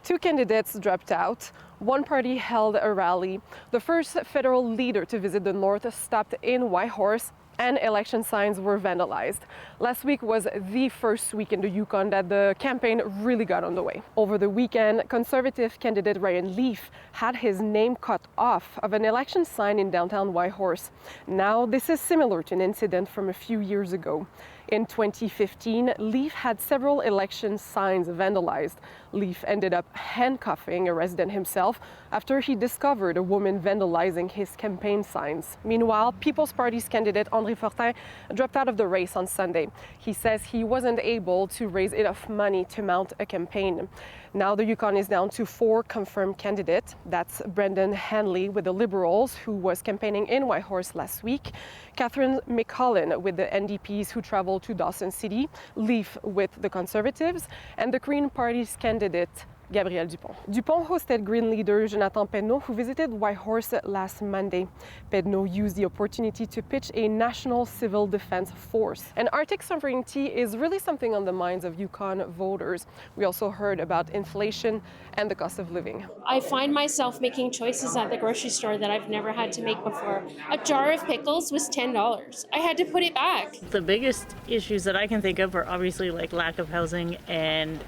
Two candidates dropped out. One party held a rally. The first federal leader to visit the North stopped in Whitehorse, and election signs were vandalized. Last week was the first week in the Yukon that the campaign really got underway. Over the weekend, Conservative candidate Ryan Leaf had his name cut off of an election sign in downtown Whitehorse. Now, this is similar to an incident from a few years ago. In 2015, Leaf had several election signs vandalized. Leaf ended up handcuffing a resident himself after he discovered a woman vandalizing his campaign signs. Meanwhile, People's Party's candidate André Fortin dropped out of the race on Sunday. He says he wasn't able to raise enough money to mount a campaign. Now the Yukon is down to 4 confirmed candidates. That's Brendan Hanley with the Liberals, who was campaigning in Whitehorse last week, Catherine McCollin with the NDPs who traveled to Dawson City, Leaf with the Conservatives, and the Green Party's candidate Gabriel Dupont. Dupont hosted Green leader Jonathan Pedneau, who visited Whitehorse last Monday. Pedneau used the opportunity to pitch a national civil defense force. And Arctic sovereignty is really something on the minds of Yukon voters. We also heard about inflation and the cost of living. I find myself making choices at the grocery store that I've never had to make before. A jar of pickles was $10. I had to put it back. The biggest issues that I can think of are obviously like lack of housing and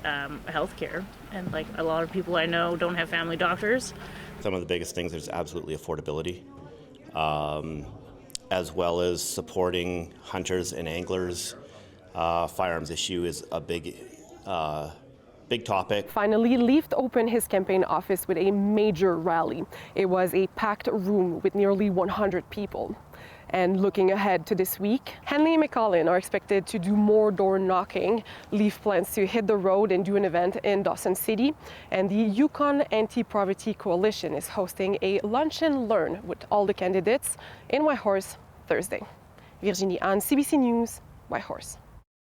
healthcare. And like a lot of people I know don't have family doctors. Some of the biggest things is absolutely affordability, as well as supporting hunters and anglers. Firearms issue is a big topic. Finally, Leaf opened his campaign office with a major rally. It was a packed room with nearly 100 people. And looking ahead to this week, Hanley and McCollin are expected to do more door knocking. Leaf plans to hit the road and do an event in Dawson City. And the Yukon Anti-Poverty Coalition is hosting a lunch and learn with all the candidates in Whitehorse Thursday. Virginie Ann, CBC News, Whitehorse.